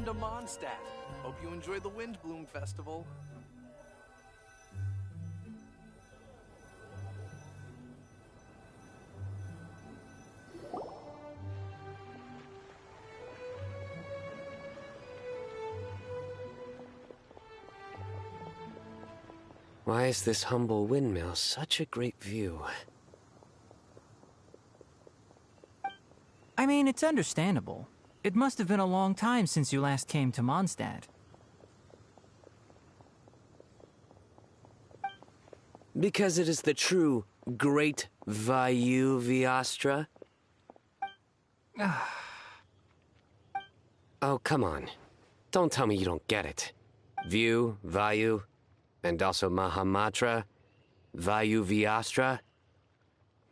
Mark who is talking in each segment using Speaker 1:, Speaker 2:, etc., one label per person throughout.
Speaker 1: Welcome to Mondstadt. Hope you enjoy the Windblume Festival.
Speaker 2: Why is this humble windmill such a great view?
Speaker 3: I mean, it's understandable. It must have been a long time since you last came to Mondstadt.
Speaker 2: Because it is the true Great Vayu Viastra? Oh, come on. Don't tell me you don't get it. View, Vayu, and also Mahamatra, Vayu Viastra?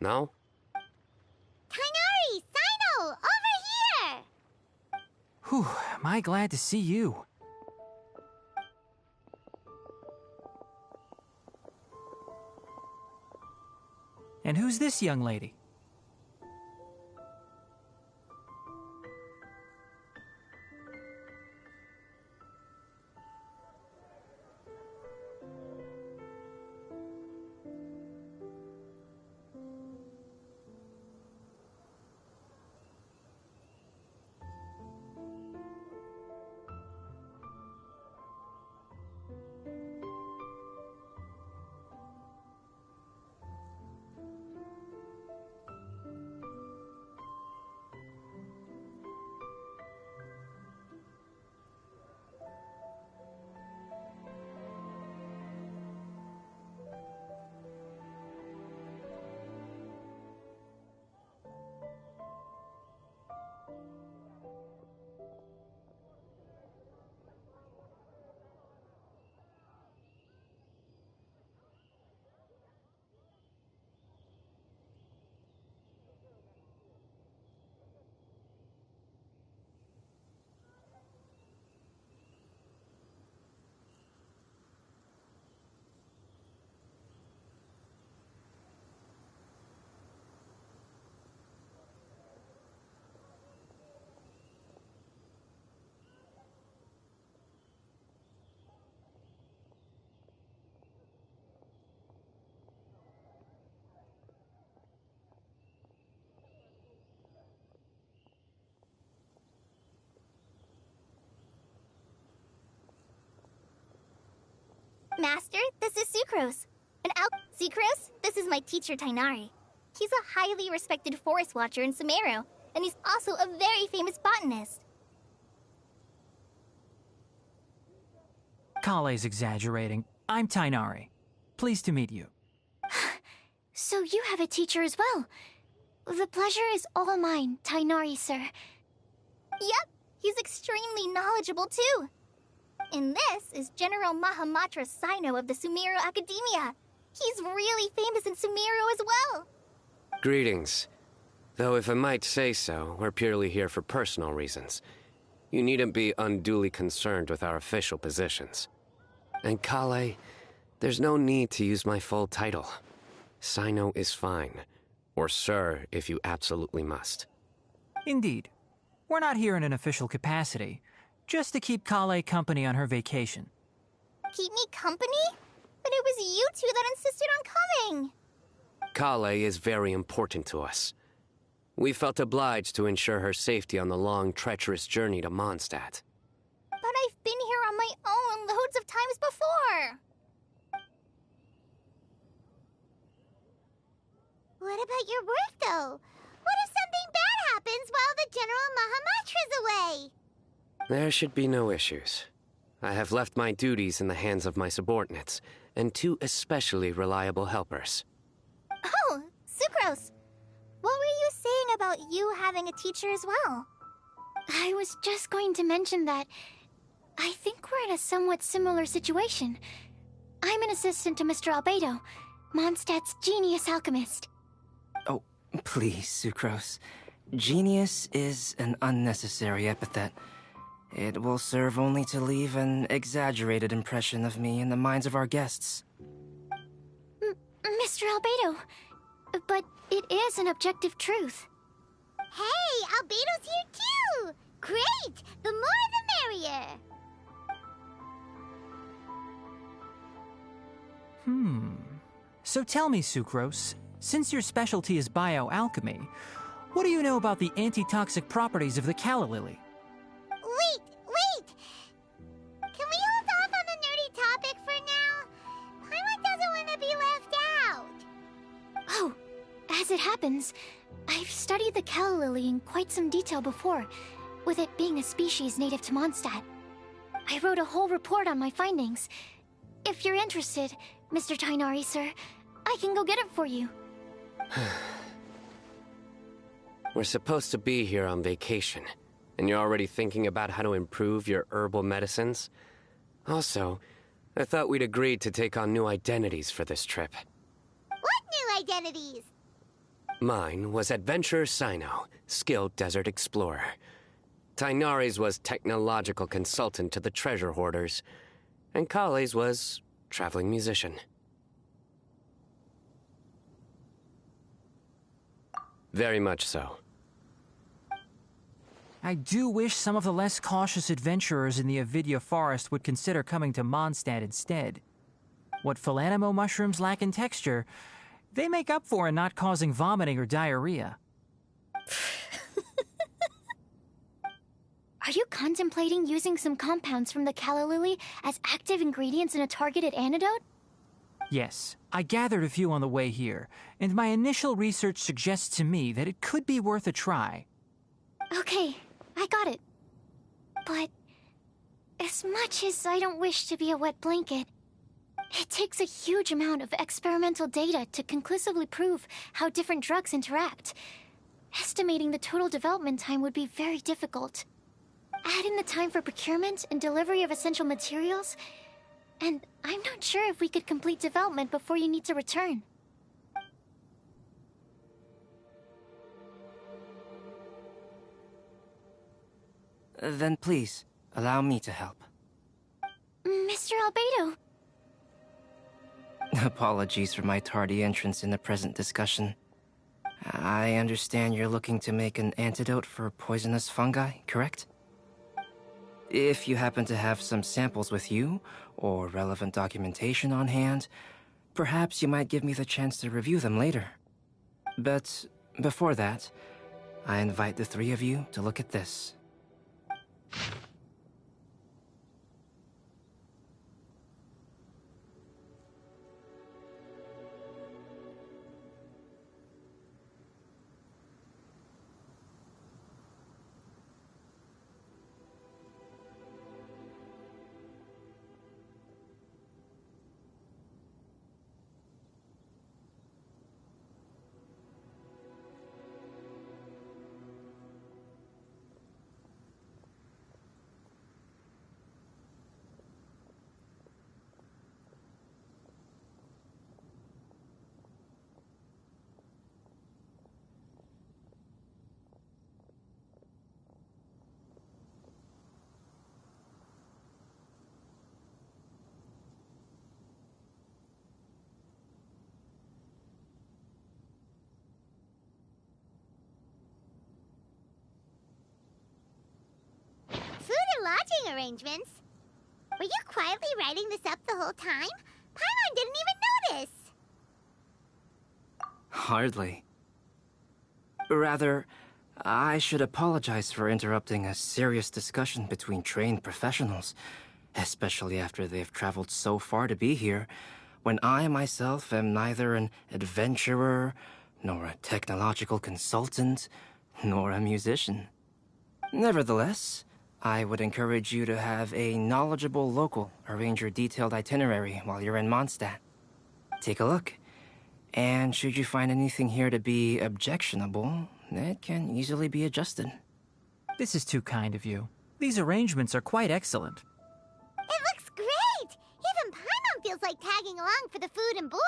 Speaker 2: No?
Speaker 4: Kainari! Sino! Over here!
Speaker 3: Whew, am I glad to see you. And who's this young lady?
Speaker 4: Master, this is Sucrose. Sucrose, this is my teacher Tainari. He's a highly respected forest watcher in Sumeru, and he's also a very famous botanist.
Speaker 3: Kale's exaggerating. I'm Tainari. Pleased to meet you.
Speaker 4: So you have a teacher as well. The pleasure is all mine, Tainari, sir. Yep, he's extremely knowledgeable too. And this is General Mahamatra Sino of the Sumeru Academia. He's really famous in Sumeru as well.
Speaker 2: Greetings. Though if I might say so, we're purely here for personal reasons. You needn't be unduly concerned with our official positions. And Kale, there's no need to use my full title. Sino is fine. Or sir, if you absolutely must.
Speaker 3: Indeed. We're not here in an official capacity, just to keep Kale company on her vacation.
Speaker 4: Keep me company? But it was you two that insisted on coming.
Speaker 2: Kale is very important to us. We felt obliged to ensure her safety on the long, treacherous journey to Mondstadt.
Speaker 4: But I've been here on my own loads of times before. What about your work, though? What if something bad happens while the General Mahamatra's away?
Speaker 2: There should be no issues. I have left my duties in the hands of my subordinates, and two especially reliable helpers.
Speaker 4: Oh, Sucrose. What were you saying about you having a teacher as well? I was just going to mention that I think we're in a somewhat similar situation. I'm an assistant to Mr. Albedo, Mondstadt's genius alchemist.
Speaker 5: Oh, please, Sucrose. Genius is an unnecessary epithet. It will serve only to leave an exaggerated impression of me in the minds of our guests.
Speaker 4: Mr. Albedo, but it is an objective truth. Hey, Albedo's here too! Great! The more the
Speaker 3: So tell me, Sucrose, since your specialty is bioalchemy, what do you know about the antitoxic properties of the calla lily?
Speaker 4: Wait! Can we hold off on the nerdy topic for now? Paimon doesn't want to be left out. Oh, as it happens, I've studied the calla lily in quite some detail before, with it being a species native to Mondstadt. I wrote a whole report on my findings. If you're interested, Mr. Tighnari, sir, I can go get it for you.
Speaker 2: We're supposed to be here on vacation, and you're already thinking about how to improve your herbal medicines? Also, I thought we'd agreed to take on new identities for this trip.
Speaker 4: What new identities?
Speaker 2: Mine was Adventurer Sino, skilled desert explorer. Tighnari's was technological consultant to the treasure hoarders, and Kale's was traveling musician. Very much so.
Speaker 3: I do wish some of the less cautious adventurers in the Avidya forest would consider coming to Mondstadt instead. What Philanimo mushrooms lack in texture, they make up for in not causing vomiting or diarrhea.
Speaker 4: Are you contemplating using some compounds from the calla lily as active ingredients in a targeted antidote?
Speaker 3: Yes, I gathered a few on the way here, and my initial research suggests to me that it could be worth a try.
Speaker 4: Okay, I got it. But as much as I don't wish to be a wet blanket, it takes a huge amount of experimental data to conclusively prove how different drugs interact. Estimating the total development time would be very difficult. Add in the time for procurement and delivery of essential materials, and I'm not sure if we could complete development before you need to return.
Speaker 5: Then please, allow me to help.
Speaker 4: Mr. Albedo.
Speaker 5: Apologies for my tardy entrance in the present discussion. I understand you're looking to make an antidote for poisonous fungi, correct? If you happen to have some samples with you, or relevant documentation on hand, perhaps you might give me the chance to review them later. But before that, I invite the three of you to look at this.
Speaker 4: Lodging arrangements? Were you quietly writing this up the whole time? Paimon didn't even notice!
Speaker 5: Hardly. Rather, I should apologize for interrupting a serious discussion between trained professionals, especially after they've traveled so far to be here, when I myself am neither an adventurer, nor a technological consultant, nor a musician. Nevertheless, I would encourage you to have a knowledgeable local arrange your detailed itinerary while you're in Mondstadt. Take a look, and should you find anything here to be objectionable, it can easily be adjusted.
Speaker 3: This is too kind of you. These arrangements are quite excellent.
Speaker 4: It looks great! Even Paimon feels like tagging along for the food and board.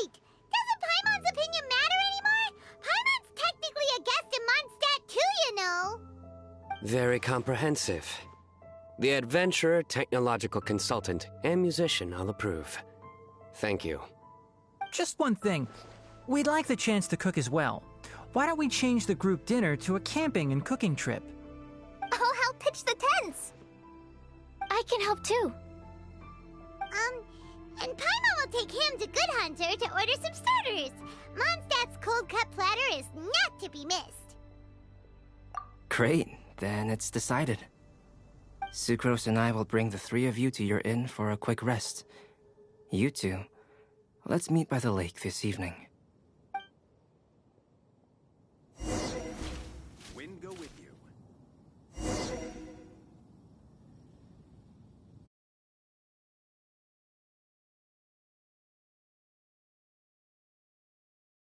Speaker 4: Wait! Doesn't Paimon's opinion matter anymore? Paimon's technically a guest in Mondstadt too, you know!
Speaker 2: Very comprehensive. The adventurer, technological consultant, and musician all approve. Thank you.
Speaker 3: Just one thing. We'd like the chance to cook as well. Why don't we change the group dinner to a camping and cooking trip?
Speaker 4: I'll help I can help too.
Speaker 6: And Paimon will take him to Good Hunter to order some starters. Mondstadt's cold cut platter is not to be missed.
Speaker 5: Great, then it's decided. Sucrose and I will bring the three of you to your inn for a quick rest. You two, let's meet by the lake this evening.